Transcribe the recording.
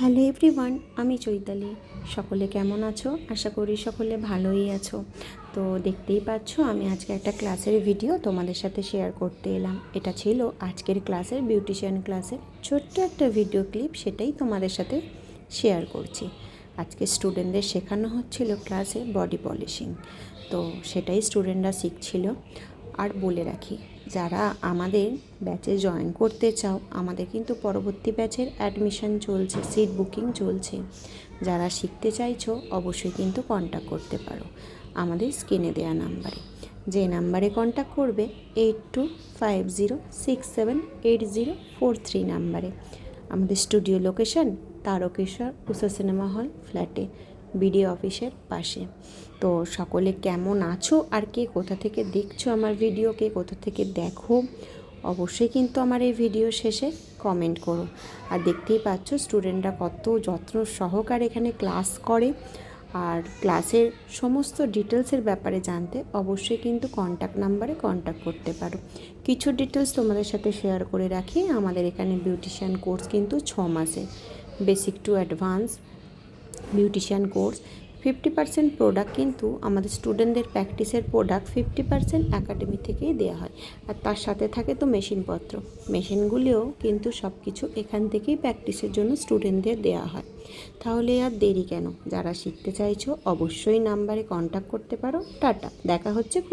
Hello everyone, আমি চৈতালি। সকলে কেমন আছো? আশা করি সকলে ভালোই আছো। তো দেখতেই পাচ্ছ, আমি আজকে একটা ক্লাসের ভিডিও তোমাদের সাথে শেয়ার করতে এলাম। এটা ছিল আজকের ক্লাসের বিউটিশিয়ান ক্লাসের ছোট্ট একটা ভিডিও ক্লিপ, সেটাই তোমাদের সাথে শেয়ার করছি। আজকে স্টুডেন্টদের শেখানো হচ্ছিল ক্লাসে বডি পলিশিং, তো সেটাই স্টুডেন্টরা শিখছিল। আর বলে রাখি, যারা আমাদের ব্যাচে জয়েন করতে চাও, আমাদের কিন্তু পরবর্তী ব্যাচের অ্যাডমিশন চলছে, সিট বুকিং চলছে। যারা শিখতে চাইছো অবশ্যই কিন্তু কন্ট্যাক্ট করতে পারো আমাদের স্ক্রিনে দেওয়া নাম্বারে। যে নাম্বারে কন্ট্যাক্ট করবে 8250678043 নাম্বারে। আমাদের স্টুডিও লোকেশন তারকেশ্বর উষা সিনেমা হল ফ্ল্যাটে, বিডিও অফিসের পাশে। তো সকলে কেমন আছো আর কে কোথা থেকে দেখছো আমার ভিডিও, কে কোথা থেকে দেখো, অবশ্যই কিন্তু আমার এই ভিডিও শেষে কমেন্ট করো। আর দেখতেই পাচ্ছ স্টুডেন্টরা কত যত্ন সহকারে এখানে ক্লাস করে। আর ক্লাসের সমস্ত ডিটেলসের ব্যাপারে জানতে অবশ্যই কিন্তু কন্ট্যাক্ট নাম্বারে কন্ট্যাক্ট করতে পারো। কিছু ডিটেলস তোমাদের সাথে শেয়ার করে রাখি। আমাদের এখানে বিউটিশিয়ান কোর্স কিন্তু 6 মাসের, basic to advance beautician course. 50% product কিন্তু আমাদের স্টুডেন্টদের প্র্যাকটিসের প্রোডাক্ট 50% একাডেমি থেকেই দেওয়া হয়। আর তার সাথে থাকে তো মেশিনপত্র, মেশিনগুলিও কিন্তু সব কিছু এখান থেকেই প্র্যাকটিসের জন্য স্টুডেন্টদের দেওয়া হয়। তাহলে আর দেরি কেন? যারা শিখতে চাইছো অবশ্যই নাম্বারে কন্ট্যাক্ট করতে পারো। টাটা, দেখা হচ্ছে খুব